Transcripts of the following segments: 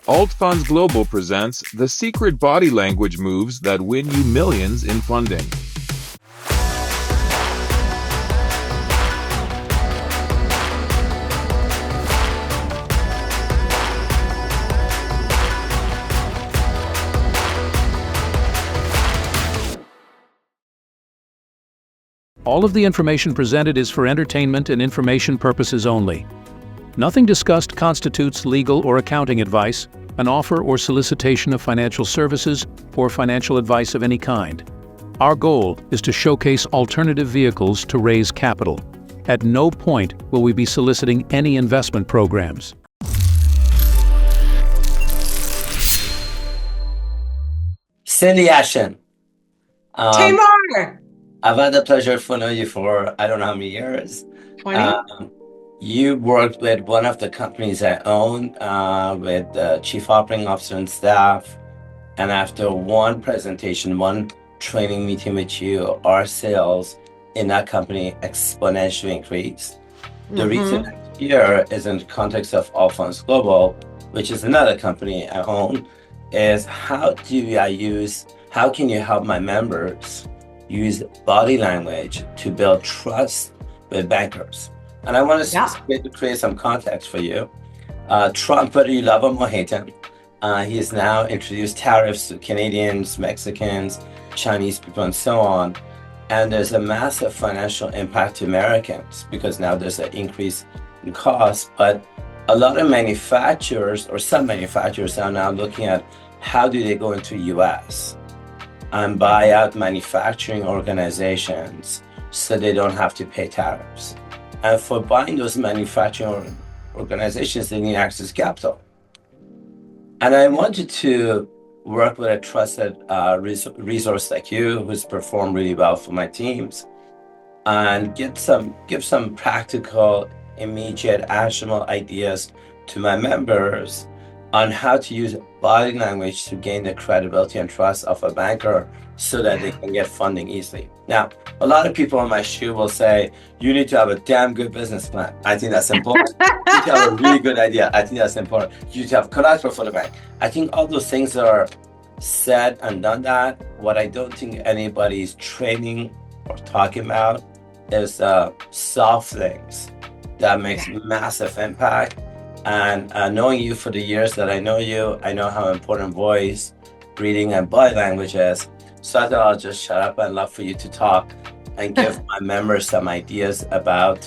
AltFunds Global presents the secret body language moves that win you millions in funding. All of the information presented is for entertainment and information purposes only. Nothing discussed constitutes legal or accounting advice, an offer or solicitation of financial services, or financial advice of any kind. Our goal is to showcase alternative vehicles to raise capital. At no point will we be soliciting any investment programs. Cindy Ashton. Taimour! I've had the pleasure of knowing you for I don't know how many years. 20? You worked with one of the companies I own with the chief operating officer and staff. And after one presentation, one training meeting with you, our sales in that company exponentially increased. The reason I'm here is in the context of AltFunds Global, which is another company I own, is how can you help my members use body language to build trust with bankers? And I want to create some context for you. Trump, whether you love him or hate him, he has now introduced tariffs to Canadians, Mexicans, Chinese people, and so on. And there's a massive financial impact to Americans because now there's an increase in cost. But a lot of manufacturers, or some manufacturers, are now looking at how do they go into US and buy out manufacturing organizations so they don't have to pay tariffs. And for buying those manufacturing organizations, they need access to capital. And I wanted to work with a trusted resource like you, who's performed really well for my teams, and give some practical, immediate, actionable ideas to my members on how to use body language to gain the credibility and trust of a banker so that they can get funding easily. Now, a lot of people in my shoe will say, you need to have a damn good business plan. I think that's important. You need to have a really good idea. I think that's important. You need to have collateral for the bank. I think all those things are said and done that. What I don't think anybody's training or talking about is soft things that makes massive impact. And knowing you for the years that I know you, I know how important voice, reading, and body language is. So I thought I'll just shut up and love for you to talk and give my members some ideas about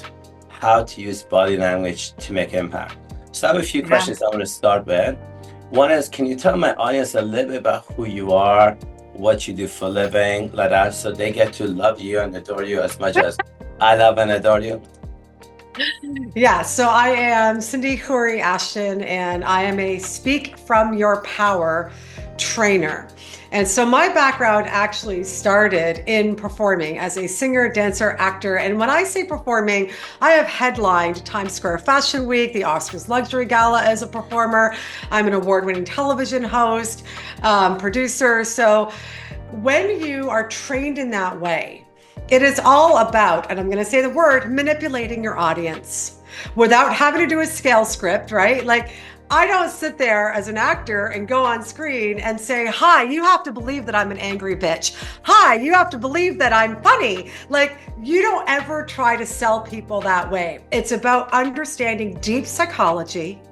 how to use body language to make impact. So I have a few questions I want to start with. One is, can you tell my audience a little bit about who you are, what you do for a living, like that, so they get to love you and adore you as much as I love and adore you? Yeah, so I am Cindy Khoury Ashton, and I am a Speak From Your Power trainer. And so my background actually started in performing as a singer, dancer, actor. And when I say performing, I have headlined Times Square Fashion Week, the Oscars Luxury Gala as a performer. I'm an award-winning television host, producer. So when you are trained in that way, it is all about, and I'm going to say the word, manipulating your audience without having to do a scale script, right? Like, I don't sit there as an actor and go on screen and say, hi, you have to believe that I'm an angry bitch. Hi, you have to believe that I'm funny. Like, you don't ever try to sell people that way. It's about understanding deep psychology,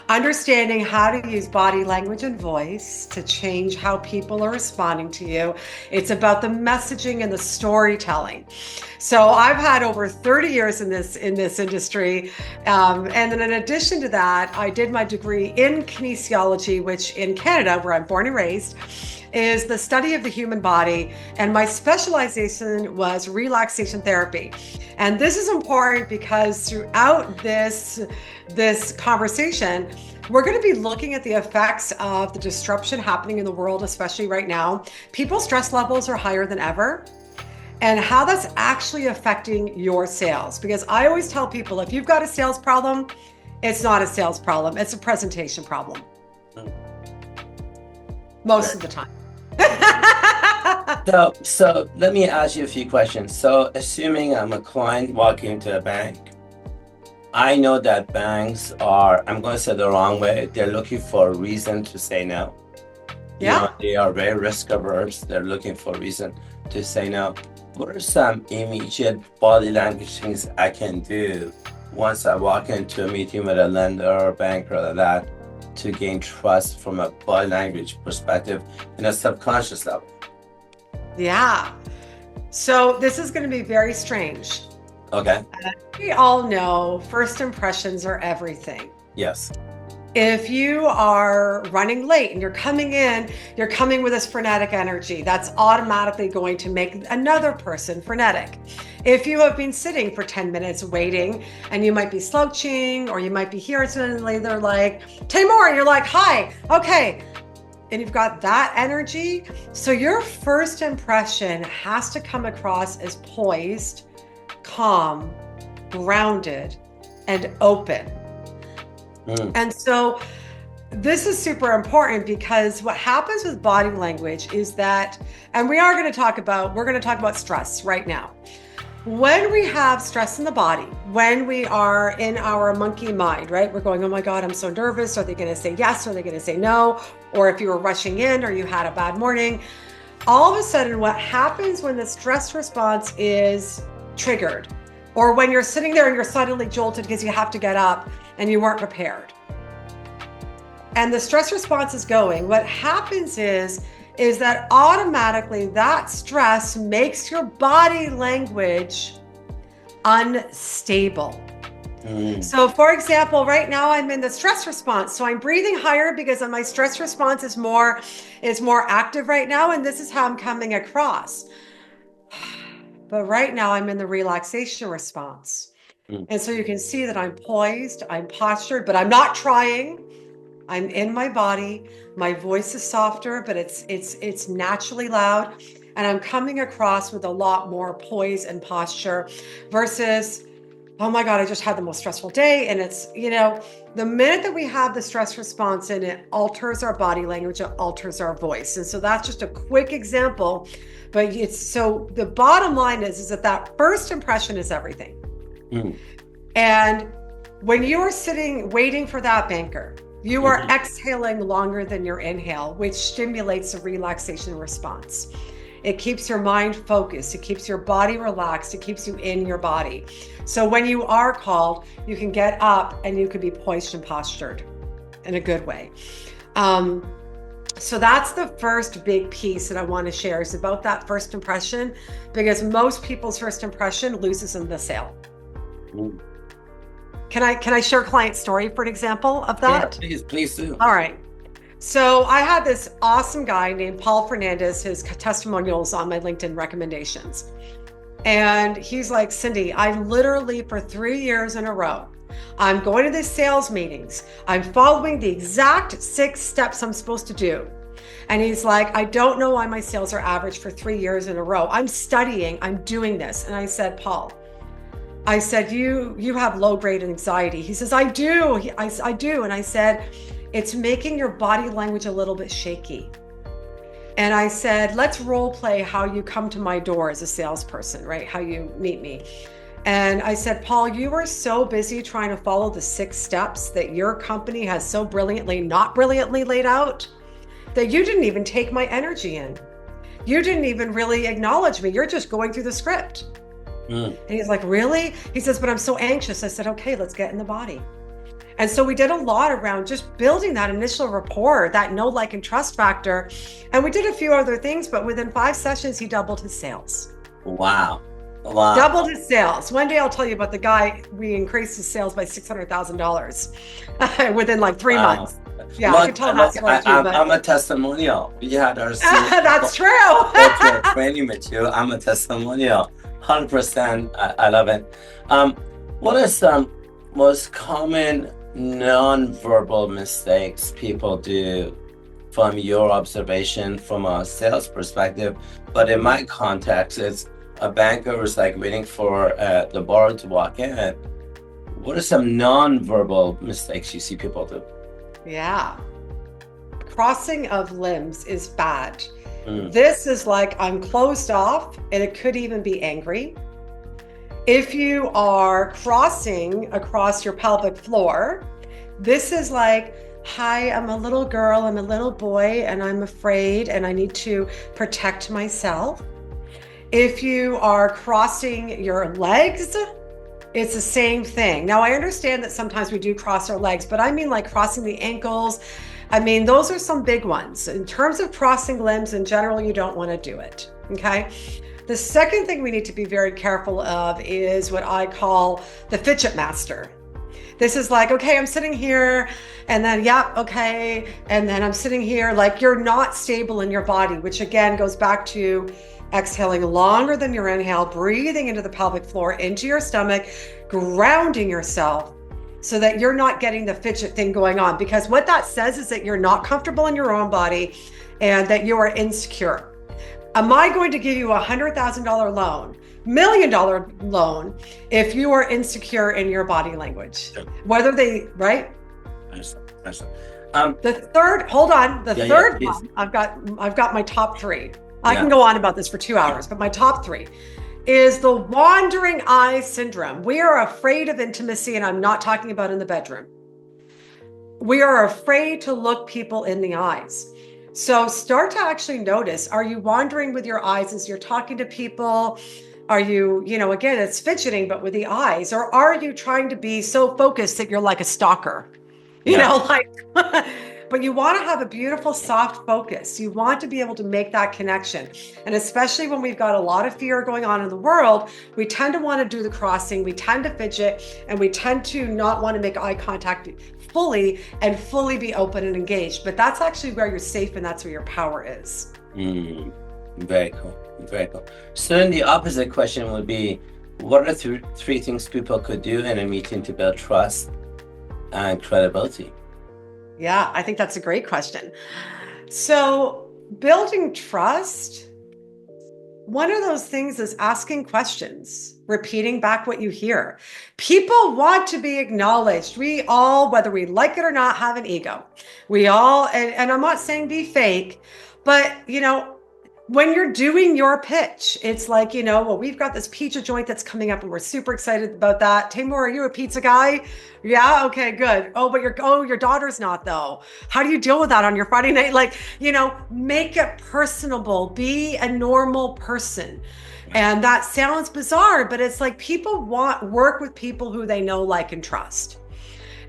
understanding how to use body language and voice to change how people are responding to you. It's about the messaging and the storytelling. So I've had over 30 years in this industry. And then in addition to that, I did my degree in kinesiology, which in Canada, where I'm born and raised, is the study of the human body. And my specialization was relaxation therapy. And this is important because throughout this conversation, we're going to be looking at the effects of the disruption happening in the world, especially right now. People's stress levels are higher than ever, and how that's actually affecting your sales. Because I always tell people, if you've got a sales problem, it's not a sales problem, it's a presentation problem. Most of the time. So let me ask you a few questions. So assuming I'm a client walking into a bank, I know that banks are, I'm going to say the wrong way, they're looking for a reason to say no. Yeah. They are very risk averse. They're looking for a reason to say no. What are some immediate body language things I can do once I walk into a meeting with a lender or banker or that to gain trust from a body language perspective in a subconscious level? Yeah. So this is going to be very strange. Okay. We all know first impressions are everything. Yes. If you are running late and you're coming with this frenetic energy, that's automatically going to make another person frenetic. If you have been sitting for 10 minutes waiting and you might be slouching or you might be here and suddenly they're like, Taimour, you're like, hi, okay. And you've got that energy. So your first impression has to come across as poised, calm, grounded, and open. And so this is super important because what happens with body language is that, and we're going to talk about stress right now. When we have stress in the body, when we are in our monkey mind, right? We're going, oh my God, I'm so nervous. Are they going to say yes? Are they going to say no? Or if you were rushing in or you had a bad morning, all of a sudden what happens when the stress response is triggered, or when you're sitting there and you're suddenly jolted because you have to get up and you weren't prepared, and the stress response is going, what happens is that automatically that stress makes your body language unstable. So for example, right now I'm in the stress response. So I'm breathing higher because my stress response is more active right now. And this is how I'm coming across. But right now I'm in the relaxation response. And so you can see that I'm poised, I'm postured, but I'm not trying. I'm in my body. My voice is softer, but it's naturally loud. And I'm coming across with a lot more poise and posture versus, oh my God, I just had the most stressful day. And it's, the minute that we have the stress response and it alters our body language, it alters our voice. And so that's just a quick example. But so the bottom line is that first impression is everything. And when you are sitting waiting for that banker, you are exhaling longer than your inhale, which stimulates a relaxation response. It keeps your mind focused. It keeps your body relaxed. It keeps you in your body. So when you are called, you can get up and you can be poised and postured in a good way. So that's the first big piece that I want to share is about that first impression, because most people's first impression loses them the sale. Can I share a client story for an example of that? Yeah, please do. All right. So I had this awesome guy named Paul Fernandez, his testimonials on my LinkedIn recommendations. And he's like, Cindy, I literally for 3 years in a row, I'm going to these sales meetings. I'm following the exact 6 steps I'm supposed to do. And he's like, I don't know why my sales are average for 3 years in a row. I'm studying, I'm doing this. And I said, Paul, I said, you have low grade anxiety. He says, I do. I do. And I said, it's making your body language a little bit shaky. And I said, let's role play how you come to my door as a salesperson, right? How you meet me. And I said, Paul, you were so busy trying to follow the 6 steps that your company has so not brilliantly laid out that you didn't even take my energy in. You didn't even really acknowledge me. You're just going through the script. And he's like, really? He says, but I'm so anxious. I said, okay, let's get in the body. And so we did a lot around just building that initial rapport, that know, like, and trust factor. And we did a few other things, but within 5 sessions, he doubled his sales. Wow. Doubled his sales. One day I'll tell you about the guy, we increased his sales by $600,000 within like 3 months. Yeah, I can tell that story too. I'm a testimonial. We had our that's true. training with you. I'm a testimonial. 100%. I love it. What are some most common non-verbal mistakes people do from your observation from a sales perspective? But in my context, it's a banker was like waiting for the borrower to walk in. What are some non-verbal mistakes you see people do? Yeah. Crossing of limbs is bad. This is like I'm closed off, and it could even be angry. If you are crossing across your pelvic floor, this is like, hi, I'm a little girl, I'm a little boy, and I'm afraid, and I need to protect myself. If you are crossing your legs, it's the same thing. Now, I understand that sometimes we do cross our legs, but I mean like crossing the ankles. I mean, those are some big ones. In terms of crossing limbs in general, you don't want to do it, okay? The second thing we need to be very careful of is what I call the fidget master. This is like, okay, I'm sitting here and then, yeah, okay. And then I'm sitting here, like you're not stable in your body, which again goes back to exhaling longer than your inhale, breathing into the pelvic floor, into your stomach, grounding yourself so that you're not getting the fidget thing going on. Because what that says is that you're not comfortable in your own body and that you are insecure. Am I going to give you $100,000 loan, $1 million loan, if you are insecure in your body language? Whether they, right? The third, hold on, the third one, I've got my top three. I can go on about this for 2 hours, but my top three is the wandering eye syndrome. We are afraid of intimacy, and I'm not talking about in the bedroom. We are afraid to look people in the eyes. So start to actually notice, are you wandering with your eyes as you're talking to people? Are you, again, it's fidgeting, but with the eyes, or are you trying to be so focused that you're like a stalker? But you want to have a beautiful, soft focus. You want to be able to make that connection. And especially when we've got a lot of fear going on in the world, we tend to want to do the crossing, we tend to fidget, and we tend to not want to make eye contact fully be open and engaged. But that's actually where you're safe, and that's where your power is. Very cool. Very cool. So then the opposite question would be, what are three things people could do in a meeting to build trust and credibility? Yeah, I think that's a great question. So building trust, one of those things is asking questions, repeating back what you hear. People want to be acknowledged. We all, whether we like it or not, have an ego. We all, and I'm not saying be fake, but when you're doing your pitch, it's like, well, we've got this pizza joint that's coming up and we're super excited about that. Taimour, are you a pizza guy? Yeah. Okay, good. Oh, but your daughter's not though. How do you deal with that on your Friday night? Like, make it personable, be a normal person. And that sounds bizarre, but it's like people work with people who they know, like, and trust.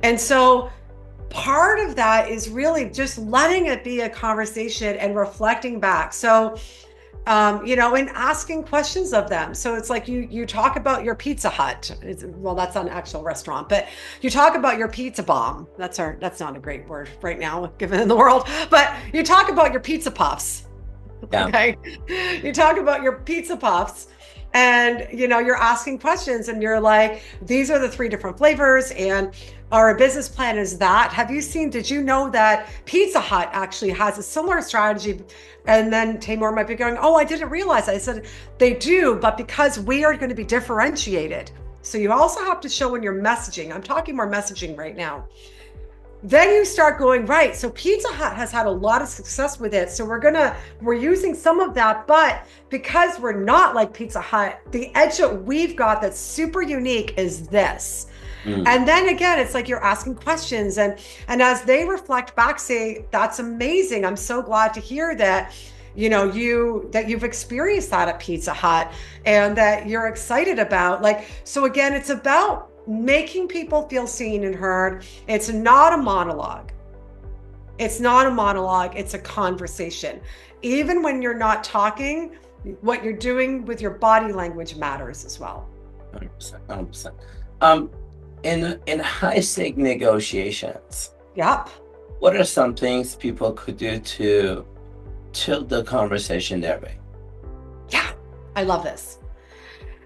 And so part of that is really just letting it be a conversation and reflecting back. So, and asking questions of them. So it's like you talk about your Pizza Hut. Well, that's not an actual restaurant, but you talk about your pizza bomb. That's not a great word right now, given in the world, but you talk about your pizza puffs. Yeah. Okay. You talk about your pizza puffs. And, you're asking questions and you're like, these are the 3 different flavors and our business plan is that. Did you know that Pizza Hut actually has a similar strategy? And then Taimour might be going, oh, I didn't realize. I said, they do, but because we are going to be differentiated. So you also have to show in your messaging. I'm talking more messaging right now. Then you start going, right, so Pizza Hut has had a lot of success with it. So we're using some of that, but because we're not like Pizza Hut, the edge that we've got that's super unique is this. And then again, it's like you're asking questions and as they reflect back, say, that's amazing. I'm so glad to hear that, you've experienced that at Pizza Hut and that you're excited about, so again, it's about making people feel seen and heard. It's not a monologue. It's a conversation. Even when you're not talking, what you're doing with your body language matters as well. 100%. In high-stake negotiations, Yep. what are some things people could do to tilt the conversation their way? Yeah, I love this.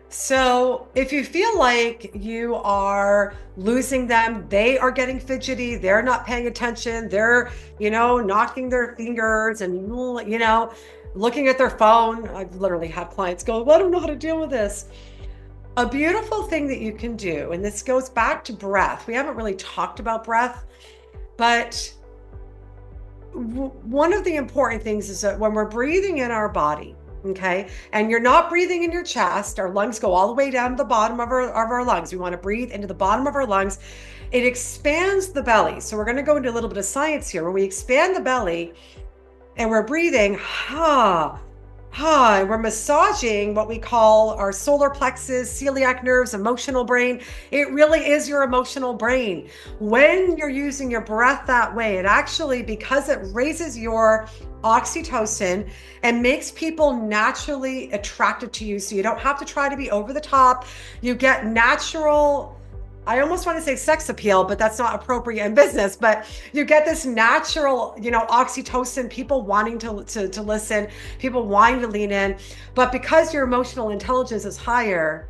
So if you feel like you are losing them, they are getting fidgety, they're not paying attention, they're, knocking their fingers and, looking at their phone. I've literally had clients go, well, I don't know how to deal with this. A beautiful thing that you can do, and this goes back to breath. We haven't really talked about breath, but one of the important things is that when we're breathing in our body, Okay. And you're not breathing in your chest. Our lungs go all the way down to the bottom of our lungs. We want to breathe into the bottom of our lungs. It expands the belly. So we're going to go into a little bit of science here. When we expand the belly and we're breathing, we're massaging what we call our solar plexus, celiac nerves, emotional brain. It really is your emotional brain. When you're using your breath that way, it actually, because it raises your oxytocin and makes people naturally attracted to you. So you don't have to try to be over the top. You get natural, I almost want to say sex appeal, but that's not appropriate in business. But you get this natural, oxytocin, people wanting to listen, people wanting to lean in. But because your emotional intelligence is higher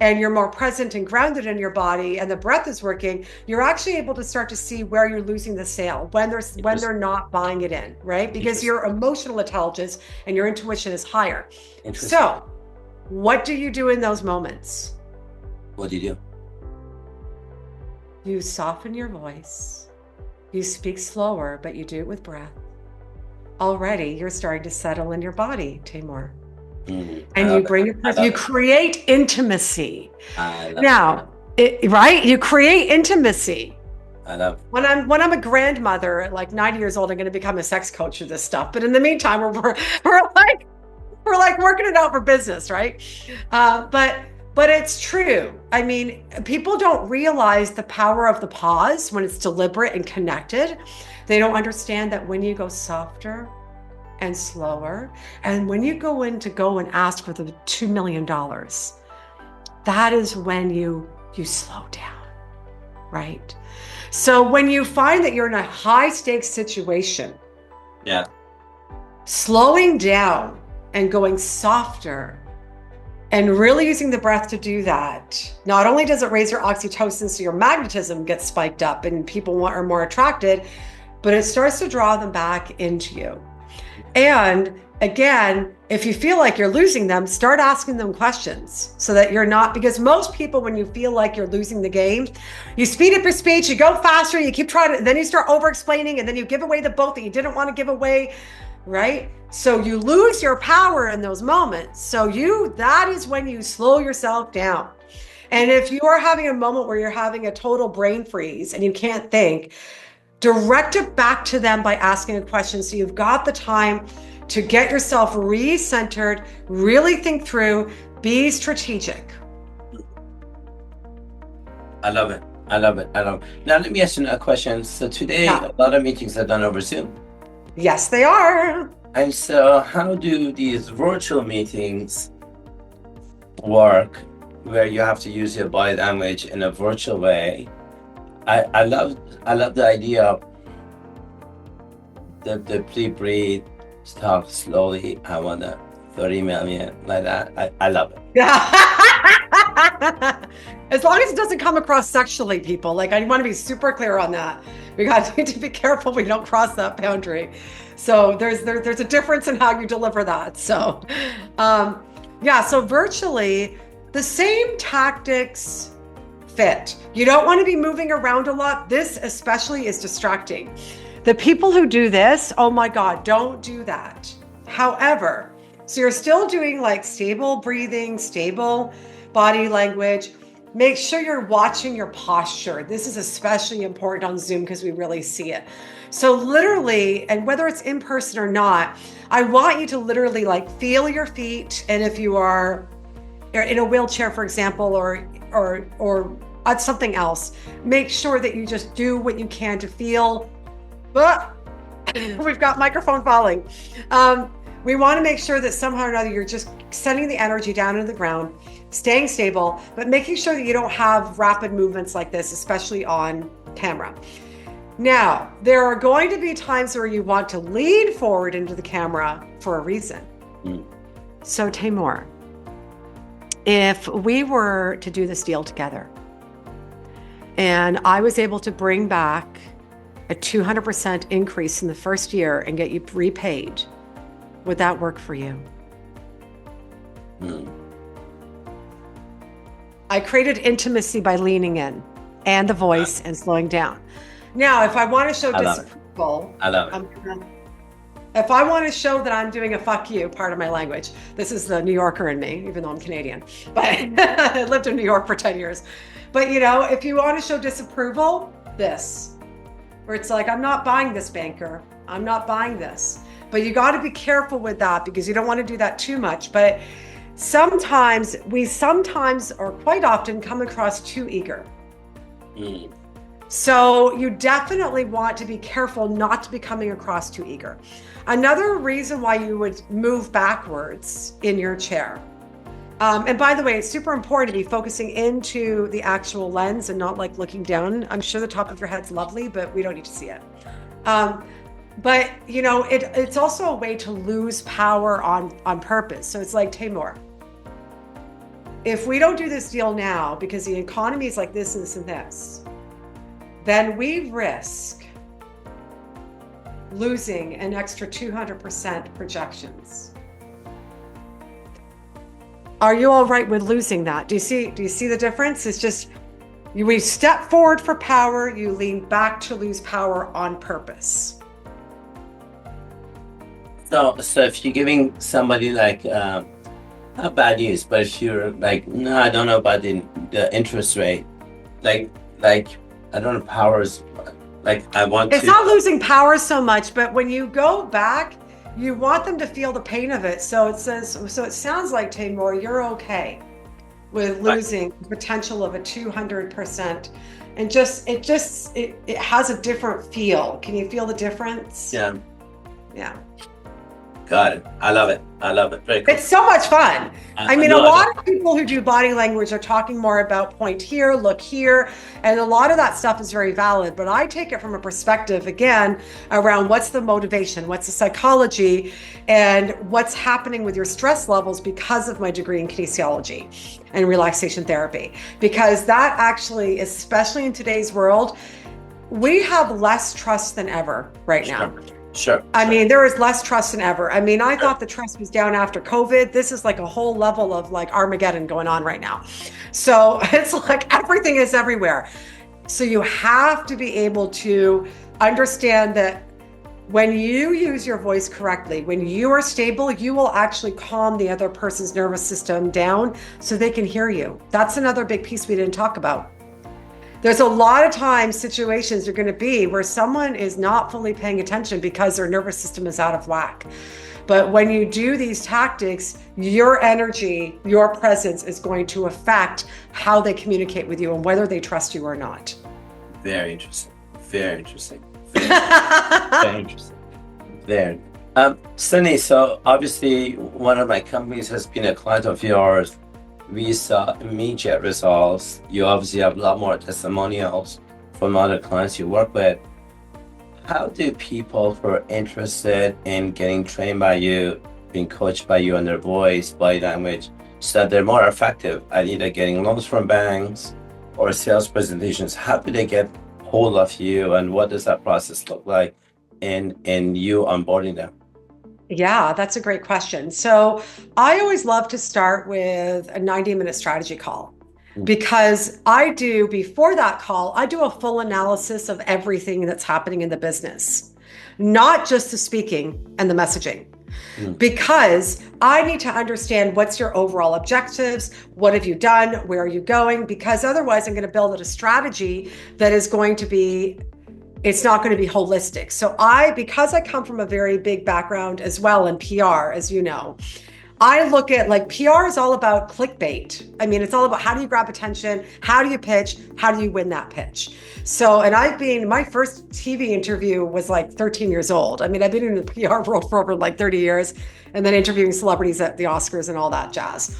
and you're more present and grounded in your body and the breath is working, you're actually able to start to see where you're losing the sale, when they're not buying it in, right? Because your emotional intelligence and your intuition is higher. So what do you do in those moments? What do you do? You soften your voice. You speak slower, but you do it with breath. Already, you're starting to settle in your body, Taimour. And you bring it, you create intimacy. Now, right? You create intimacy. I love. When I'm a grandmother at like 90 years old, I'm going to become a sex coach of this stuff. But in the meantime, we're like working it out for business, right? But it's true. I mean, people don't realize the power of the pause when it's deliberate and connected. They don't understand that when you go softer and slower, and when you go in to go and ask for the $2 million, that is when you slow down, right? So when you find that you're in a high stakes situation, slowing down and going softer and really using the breath to do that, not only does it raise your oxytocin, so your magnetism gets spiked up and people are more attracted, but it starts to draw them back into you. And again, if you feel like you're losing them, start asking them questions so that you're not, because most people, when you feel like you're losing the game, you speed up your speech, you go faster, you keep trying to, then you start over explaining, and then you give away the boat that you didn't want to give away, right? So you lose your power in those moments. So that is when you slow yourself down. And if you are having a moment where you're having a total brain freeze and you can't think, direct it back to them by asking a question. So you've got the time to get yourself re-centered, really think through, be strategic. I love it. Now let me ask you a question. So today, a lot of meetings are done over Zoom. Yes, they are. And so how do these virtual meetings work where you have to use your body language in a virtual way? I love the idea of the pre-breathe, talk slowly. I want a 30 million, like that. I love it. Yeah. As long as it doesn't come across sexually, people. Like, I want to be super clear on that. We need to be careful we don't cross that boundary. So there's a difference in how you deliver that. So so virtually the same tactics fit. You don't want to be moving around a lot. This especially is distracting. The people who do this, oh my God, don't do that. However, so you're still doing like stable breathing, stable body language. Make sure you're watching your posture. This is especially important on Zoom because we really see it. So literally, and whether it's in person or not, I want you to literally like feel your feet. And if you are in a wheelchair, for example, or something else, make sure that you just do what you can to feel. We've got microphone falling. We want to make sure that somehow or another you're just sending the energy down into the ground, staying stable, but making sure that you don't have rapid movements like this, especially on camera. Now, there are going to be times where you want to lean forward into the camera for a reason. So Taimour, if we were to do this deal together and I was able to bring back a 200% increase in the first year and get you repaid, would that work for you? I created intimacy by leaning in and the voice and slowing down. Now, if I want to show disapproval, I love it. If I want to show that I'm doing a fuck you, part of my language, this is the New Yorker in me, even though I'm Canadian, but I lived in New York for 10 years. But if you want to show disapproval, this, where it's like, I'm not buying this, banker. I'm not buying this. But you got to be careful with that because you don't want to do that too much. But sometimes or quite often come across too eager. So you definitely want to be careful not to be coming across too eager. Another reason why you would move backwards in your chair. And by the way, it's super important to be focusing into the actual lens and not like looking down. I'm sure the top of your head's lovely, but we don't need to see it. But it's also a way to lose power on purpose. So it's like, Taimour, if we don't do this deal now because the economy is like this and this and this, then we risk losing an extra 200% projections. Are you all right with losing that? Do you see the difference? It's just, we step forward for power, you lean back to lose power on purpose. So if you're giving somebody like, not bad news, but if you're like, no, I don't know about the interest rate, like, I don't know, powers, like It's not losing power so much, but when you go back, you want them to feel the pain of it. So it sounds like, Taimour, you're okay with losing the potential of a 200%. And it has a different feel. Can you feel the difference? Yeah. Yeah. Got it. I love it. Very cool. It's so much fun. I mean, a lot of people who do body language are talking more about point here, look here, and a lot of that stuff is very valid. But I take it from a perspective, again, around what's the motivation, what's the psychology, and what's happening with your stress levels because of my degree in kinesiology and relaxation therapy. Because that actually, especially in today's world, we have less trust than ever right now. Sure. I mean, there is less trust than ever. I mean, I thought the trust was down after COVID. This is like a whole level of like Armageddon going on right now. So it's like everything is everywhere. So you have to be able to understand that when you use your voice correctly, when you are stable, you will actually calm the other person's nervous system down so they can hear you. That's another big piece we didn't talk about. There's a lot of times situations are going to be where someone is not fully paying attention because their nervous system is out of whack. But when you do these tactics, your energy, your presence is going to affect how they communicate with you and whether they trust you or not. Very interesting. Very interesting. Very interesting. Very. Sunny, so obviously one of my companies has been a client of yours. We saw immediate results. You obviously have a lot more testimonials from other clients you work with. How do people who are interested in getting trained by you, being coached by you on their voice, body language, so that they're more effective at either getting loans from banks or sales presentations, how do they get hold of you, and what does that process look like in you onboarding them? Yeah, that's a great question. So I always love to start with a 90-minute strategy call because before that call, I do a full analysis of everything that's happening in the business, not just the speaking and the messaging. Because I need to understand what's your overall objectives, what have you done, where are you going? Because otherwise I'm going to build a strategy that is going to be it's not going to be holistic. So because I come from a very big background as well in PR, as you know, I look at PR is all about clickbait. I mean, it's all about how do you grab attention? How do you pitch? How do you win that pitch? So, and my first TV interview was 13 years old. I mean, I've been in the PR world for over 30 years and then interviewing celebrities at the Oscars and all that jazz.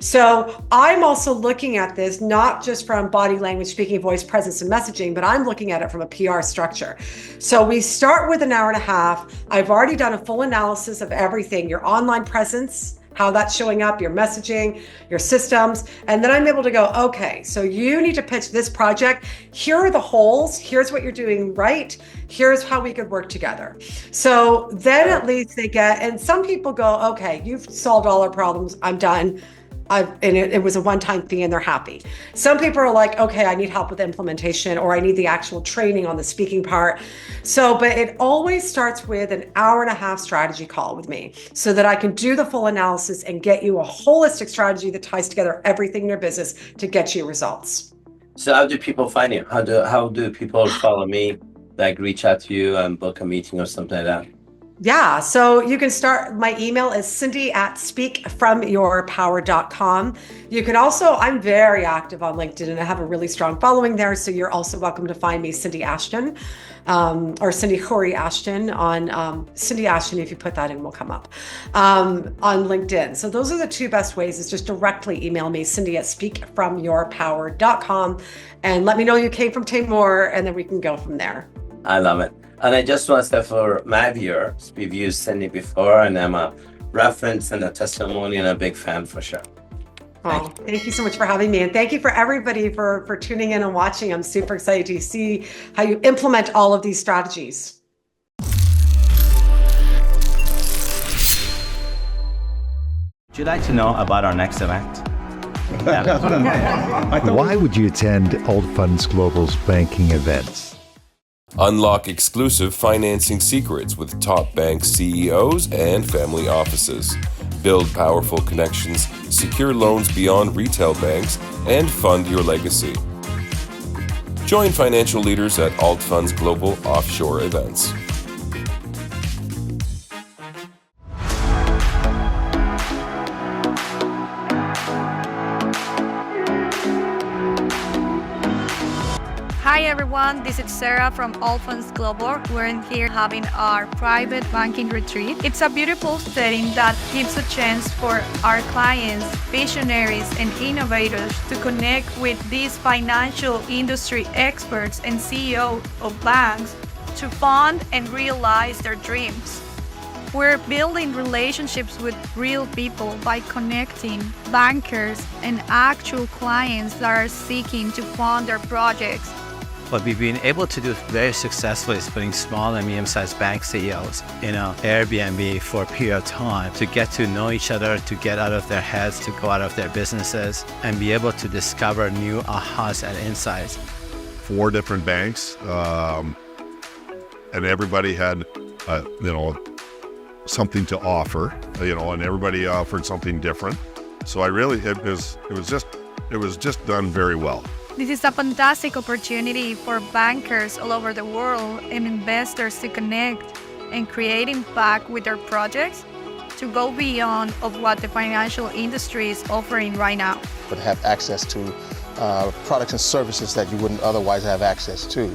So I'm also looking at this, not just from body language, speaking, voice, presence, and messaging, but I'm looking at it from a PR structure. So we start with an hour and a half. I've already done a full analysis of everything, your online presence, how that's showing up, your messaging, your systems. And then I'm able to go, okay, so you need to pitch this project. Here are the holes. Here's what you're doing right. Here's how we could work together. So then at least and some people go, okay, you've solved all our problems. I'm done. it was a one-time fee and they're happy. Some people are like, okay, I need help with implementation, or I need the actual training on the speaking part. So, but it always starts with an hour-and-a-half strategy call with me so that I can do the full analysis and get you a holistic strategy that ties together everything in your business to get you results. So how do people find you? How do people follow me, like reach out to you and book a meeting or something like that? Yeah, so you can start, my email is cindy@speakfromyourpower.com. You can also, I'm very active on LinkedIn and I have a really strong following there. So you're also welcome to find me, Cindy Ashton, or Cindy Khoury Ashton on, Cindy Ashton, if you put that in, will come up, on LinkedIn. So those are the two best ways, is just directly email me, cindy@speakfromyourpower.com, and let me know you came from Taimour, and then we can go from there. I love it. And I just want to say for my viewers, we've used Cindy before, and I'm a reference and a testimony and a big fan for sure. Oh, thank you so much for having me. And thank you for everybody for tuning in and watching. I'm super excited to see how you implement all of these strategies. Would you like to know about our next event? Why would you attend AltFunds Global's banking events? Unlock exclusive financing secrets with top bank CEOs and family offices. Build powerful connections, secure loans beyond retail banks, and fund your legacy. Join financial leaders at AltFunds Global offshore events. Hi everyone, this is Sarah from AltFunds Global. We're in here having our private banking retreat. It's a beautiful setting that gives a chance for our clients, visionaries, and innovators to connect with these financial industry experts and CEOs of banks to fund and realize their dreams. We're building relationships with real people by connecting bankers and actual clients that are seeking to fund their projects. What we've been able to do very successfully is putting small and medium-sized bank CEOs in an Airbnb for a period of time to get to know each other, to get out of their heads, to go out of their businesses, and be able to discover new ahas and insights. 4 different banks, and everybody had, something to offer, and everybody offered something different. So it was just done very well. This is a fantastic opportunity for bankers all over the world and investors to connect and create impact with their projects to go beyond of what the financial industry is offering right now. But have access to products and services that you wouldn't otherwise have access to.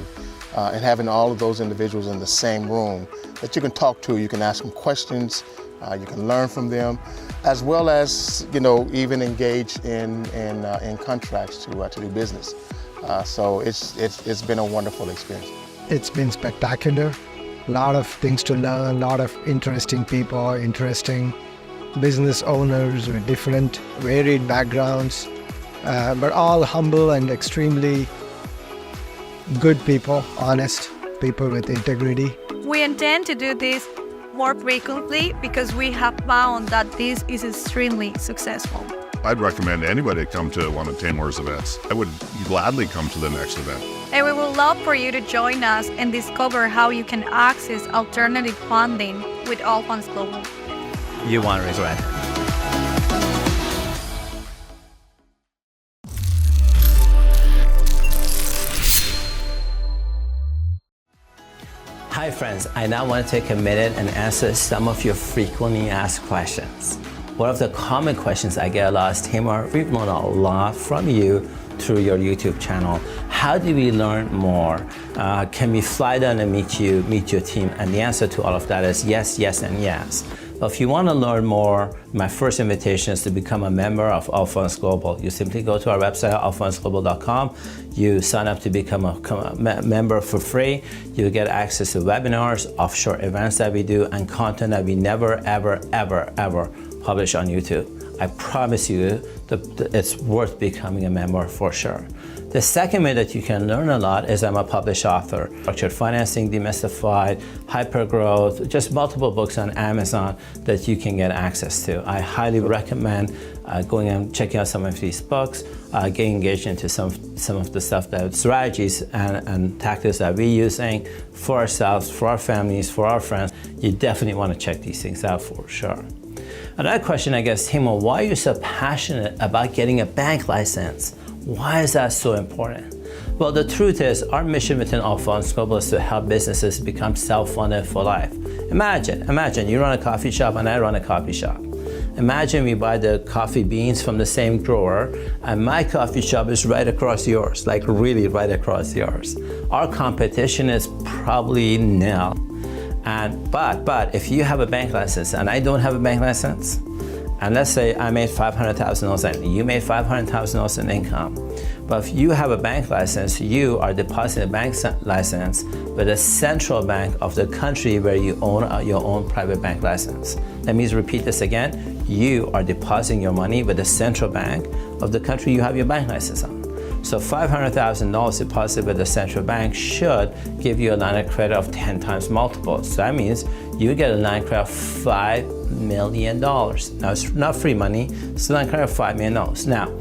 And having all of those individuals in the same room that you can talk to, you can ask them questions, you can learn from them, as well as even engage in contracts to do business. So it's been a wonderful experience. It's been spectacular. A lot of things to learn, a lot of interesting people, interesting business owners with different varied backgrounds, but all humble and extremely good people, honest people with integrity. We intend to do this more frequently because we have found that this is extremely successful. I'd recommend anybody come to one of Taimour's events. I would gladly come to the next event. And we would love for you to join us and discover how you can access alternative funding with AltFunds Global. You won't regret it. Hi friends, I now want to take a minute and answer some of your frequently asked questions. One of the common questions I get a lot is, Taimour, we've learned a lot from you through your YouTube channel. How do we learn more? Can we fly down and meet your team? And the answer to all of that is yes, yes, and yes. So if you want to learn more, my first invitation is to become a member of AltFunds Global. You simply go to our website, altfundsglobal.com. You sign up to become a member for free. You get access to webinars, offshore events that we do, and content that we never, ever, ever, ever publish on YouTube. I promise you it's worth becoming a member for sure. The second way that you can learn a lot is I'm a published author. Structured Financing Demystified, Hypergrowth, just multiple books on Amazon that you can get access to. I highly recommend going and checking out some of these books, getting engaged into some of the stuff, that strategies and tactics that we're using for ourselves, for our families, for our friends. You definitely want to check these things out for sure. Another question, I guess, Taimour, why are you so passionate about getting a bank license? Why is that so important? Well, the truth is, our mission within AltFunds Global is to help businesses become self-funded for life. Imagine you run a coffee shop and I run a coffee shop. Imagine we buy the coffee beans from the same grower and my coffee shop is right across yours, like really right across yours. Our competition is probably nil. But if you have a bank license and I don't have a bank license, and let's say I made $500,000 and you made $500,000 in income, but if you have a bank license, you are depositing a bank license with the central bank of the country where you own your own private bank license. Let me repeat this again. You are depositing your money with the central bank of the country you have your bank license on. So $500,000 deposited with the central bank should give you a line of credit of 10 times multiples. So that means you get a line of credit of $5 million. Now, it's not free money, it's a line of credit of $5 million. Now,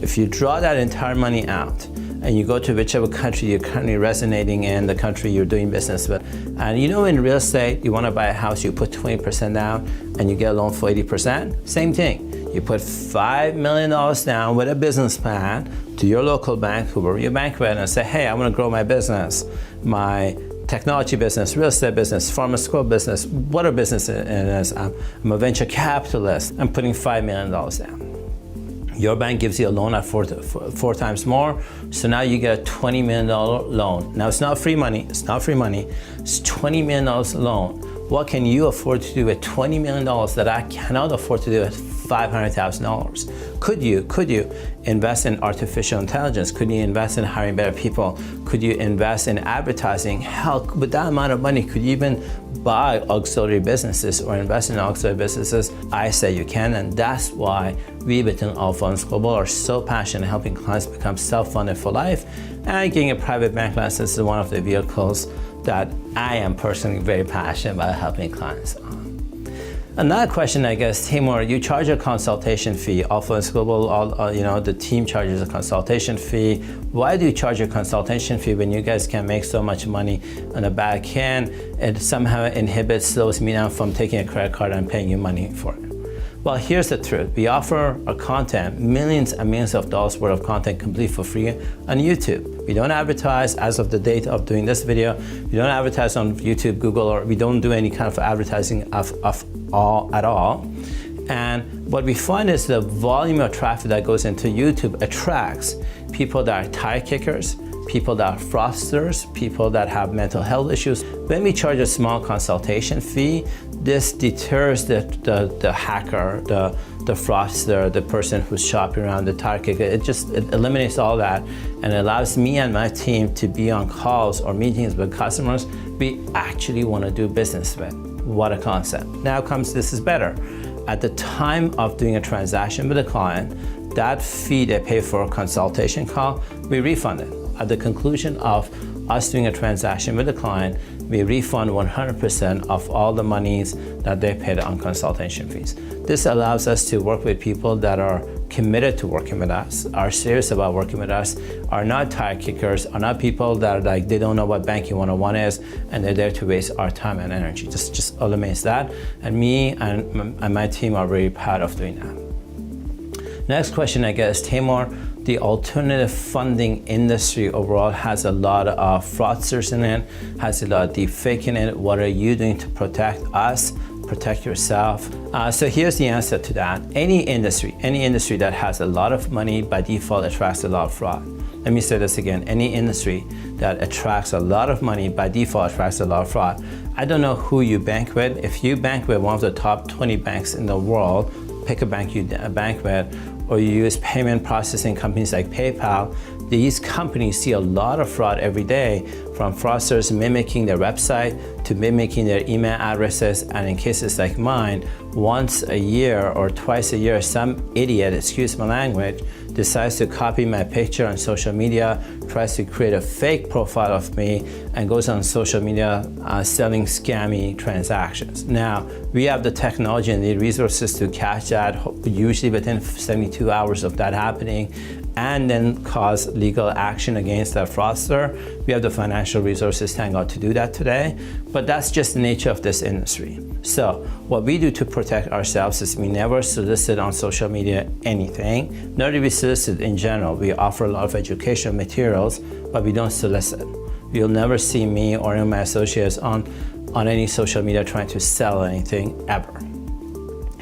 if you draw that entire money out and you go to whichever country you're currently resonating in, the country you're doing business with, and you know in real estate, you want to buy a house, you put 20% down and you get a loan for 80%, same thing. You put $5 million down with a business plan to your local bank, whoever your bank with, and say, hey, I want to grow my business, my technology business, real estate business, pharmaceutical business, whatever business it is. I'm a venture capitalist. I'm putting $5 million down. Your bank gives you a loan at four times more, so now you get a $20 million loan. Now it's not free money, it's $20 million loan. What can you afford to do with $20 million that I cannot afford to do with $500,000? Could you invest in artificial intelligence? Could you invest in hiring better people? Could you invest in advertising? Hell, with that amount of money, could you even buy auxiliary businesses or invest in auxiliary businesses? I say you can, and that's why we within AltFunds Global are so passionate in helping clients become self-funded for life, and getting a private bank license is one of the vehicles that I am personally very passionate about helping clients on. Another question, I guess, Taimour, you charge a consultation fee. AltFunds Global, the team charges a consultation fee. Why do you charge a consultation fee when you guys can make so much money on the back end? It somehow slows me down from taking a credit card and paying you money for it. Well, here's the truth. We offer our content, millions and millions of dollars worth of content complete for free on YouTube. We don't advertise as of the date of doing this video. We don't advertise on YouTube, Google, or we don't do any kind of advertising at all. And what we find is the volume of traffic that goes into YouTube attracts people that are tire kickers, people that are fraudsters, people that have mental health issues. When we charge a small consultation fee, this deters the hacker, the fraudster, the person who's shopping around, the tire kicker. It eliminates all that and allows me and my team to be on calls or meetings with customers we actually want to do business with. What a concept. Now comes, this is better. At the time of doing a transaction with a client, that fee they pay for a consultation call, we refund it. At the conclusion of us doing a transaction with a client, we refund 100% of all the monies that they paid on consultation fees. This allows us to work with people that are committed to working with us, are serious about working with us, are not tire kickers, are not people that are like, they don't know what banking 101 is, and they're there to waste our time and energy. Just eliminates that. And me and my team are very proud of doing that. Next question, I guess, Taimour, the alternative funding industry overall has a lot of fraudsters in it, has a lot of deep fake in it. What are you doing to protect us, protect yourself? So here's the answer to that. Any industry that has a lot of money by default attracts a lot of fraud. Let me say this again. Any industry that attracts a lot of money by default attracts a lot of fraud. I don't know who you bank with. If you bank with one of the top 20 banks in the world, pick a bank you bank with, or you use payment processing companies like PayPal, these companies see a lot of fraud every day from fraudsters mimicking their website to mimicking their email addresses, and in cases like mine, once a year or twice a year, some idiot, excuse my language, decides to copy my picture on social media, tries to create a fake profile of me, and goes on social media selling scammy transactions. Now, we have the technology and the resources to catch that, usually within 72 hours of that happening, and then cause legal action against that fraudster. We have the financial resources, thank God, to do that today, but that's just the nature of this industry. So what we do to protect ourselves is we never solicit on social media anything, nor do we solicit in general. We offer a lot of educational materials, but we don't solicit. You'll never see me or any of my associates on any social media trying to sell anything ever.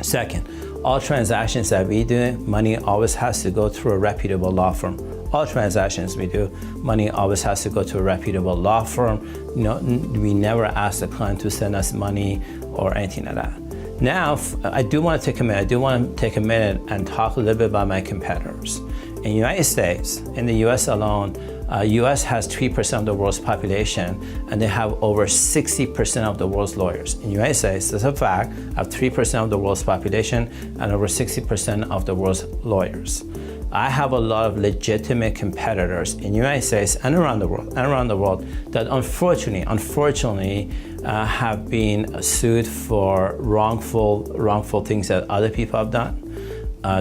Second, all transactions that we do, money always has to go through a reputable law firm. All transactions we do, money always has to go to a reputable law firm. We never ask the client to send us money or anything like that. Now, I do want to take a minute and talk a little bit about my competitors. In the United States, in the US alone, US has 3% of the world's population, and they have over 60% of the world's lawyers. In the United States, that's a fact, have 3% of the world's population and over 60% of the world's lawyers. I have a lot of legitimate competitors in the United States and around the world that unfortunately have been sued for wrongful things that other people have done.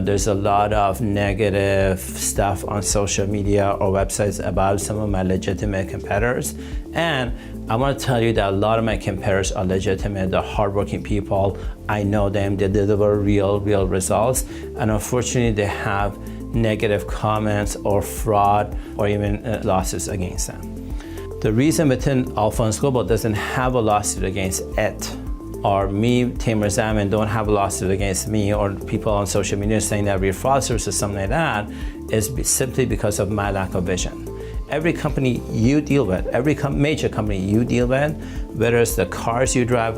There's a lot of negative stuff on social media or websites about some of my legitimate competitors. And I want to tell you that a lot of my competitors are legitimate. They're hardworking people. I know them. They deliver real results. And unfortunately, they have negative comments or fraud or even lawsuits against them. The reason within AltFunds Global doesn't have a lawsuit against it, or me, Taimour, Zaman, don't have a lawsuit against me, or people on social media saying that we're fraudsters or something like that, is simply because of my lack of vision. Every company you deal with, every major company you deal with, whether it's the cars you drive,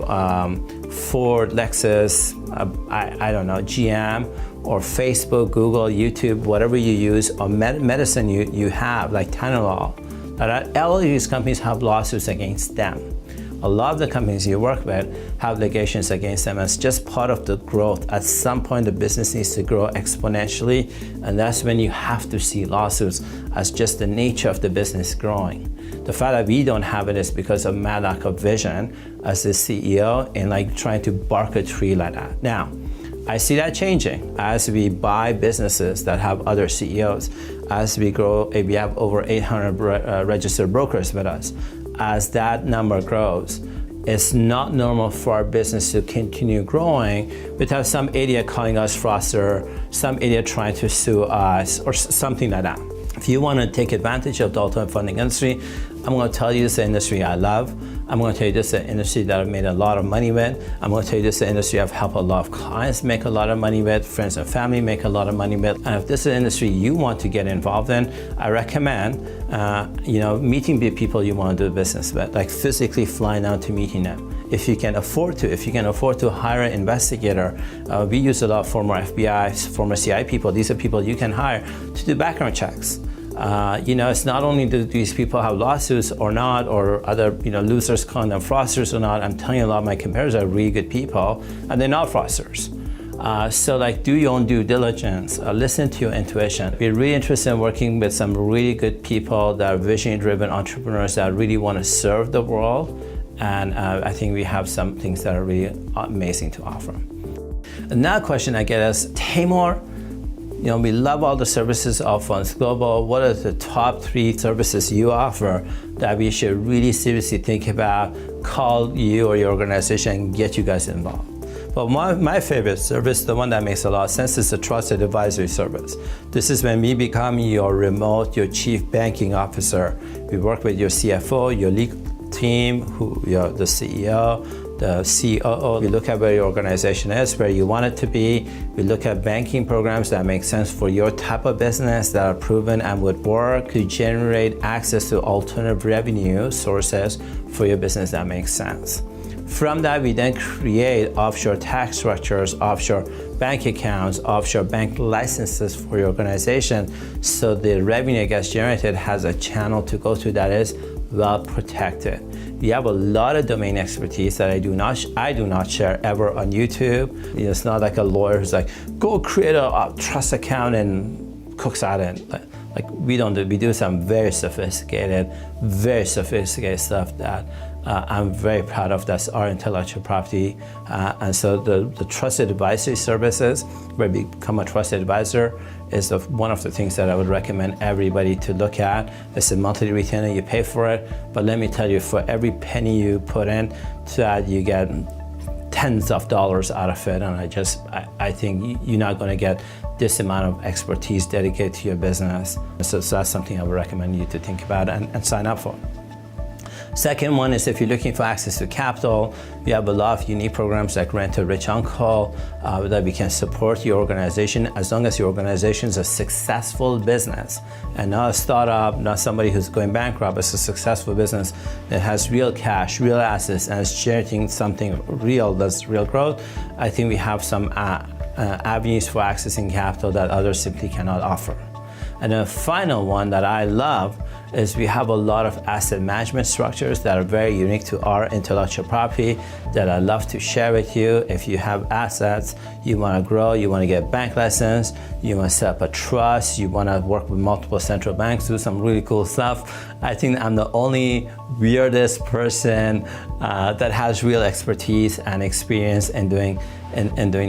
Ford, Lexus, I don't know, GM, or Facebook, Google, YouTube, whatever you use, or medicine you have, like Taimour, all of these companies have lawsuits against them. A lot of the companies you work with have litigations against them as just part of the growth. At some point, the business needs to grow exponentially, and that's when you have to see lawsuits as just the nature of the business growing. The fact that we don't have it is because of my lack of vision as the CEO and like trying to bark a tree like that. Now, I see that changing as we buy businesses that have other CEOs, as we grow, we have over 800 registered brokers with us. As that number grows, it's not normal for our business to continue growing without some idiot calling us fraudster, some idiot trying to sue us, or something like that. If you want to take advantage of the alternative funding industry, I'm going to tell you this is the industry I love. I'm going to tell you this is the industry that I've made a lot of money with. I'm going to tell you this is the industry I've helped a lot of clients make a lot of money with, friends and family make a lot of money with. And if this is an industry you want to get involved in, I recommend meeting the people you want to do business with, like physically flying out to meeting them. If you can afford to hire an investigator, we use a lot of former FBI, former CIA people. These are people you can hire to do background checks. It's not only do these people have lawsuits or not, or other losers calling them fraudsters or not. I'm telling you, a lot of my competitors are really good people, and they're not fraudsters. So do your own due diligence, listen to your intuition. We're really interested in working with some really good people that are vision-driven entrepreneurs that really want to serve the world, and I think we have some things that are really amazing to offer. Another question I get is, Taimour, we love all the services of AltFunds Global. What are the top 3 services you offer that we should really seriously think about, call you or your organization and get you guys involved? But my favorite service, the one that makes a lot of sense, is the trusted advisory service. This is when we become your chief banking officer. We work with your CFO, your legal team, the CEO, the COO. We look at where your organization is, where you want it to be. We look at banking programs that make sense for your type of business, that are proven and would work to generate access to alternative revenue sources for your business that makes sense. From that, we then create offshore tax structures, offshore bank accounts, offshore bank licenses for your organization, so the revenue that gets generated has a channel to go to that is well protected. We have a lot of domain expertise that I do not share ever on YouTube. It's not like a lawyer who's like, go create a trust account and cooks out it. Like we don't do. We do some very sophisticated stuff that I'm very proud of. That's our intellectual property. And so the trusted advisory services, where we become a trusted advisor, is one of the things that I would recommend everybody to look at. It's a monthly retainer, you pay for it, but let me tell you, for every penny you put in, that you get tens of dollars out of it. And I think you're not going to get this amount of expertise dedicated to your business. So that's something I would recommend you to think about and sign up for. Second one is if you're looking for access to capital, we have a lot of unique programs like Rent a Rich Uncle that we can support your organization as long as your organization is a successful business and not a startup, not somebody who's going bankrupt. It's a successful business that has real cash, real assets, and is generating something real, that's real growth. I think we have some avenues for accessing capital that others simply cannot offer. And the final one that I love is we have a lot of asset management structures that are very unique to our intellectual property that I love to share with you. If you have assets, you want to grow, you want to get bank license, you want to set up a trust, you want to work with multiple central banks, do some really cool stuff. I think I'm the only weirdest person that has real expertise and experience in doing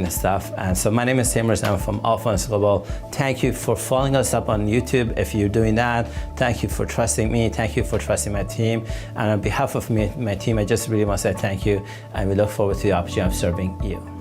this stuff. And so my name is Taimour Zaman from AltFunds Global. Thank you for following us up on YouTube. If you're doing that, thank you for trusting me. Thank you for trusting my team. And on behalf of my team, I just really want to say thank you. And we look forward to the opportunity of serving you.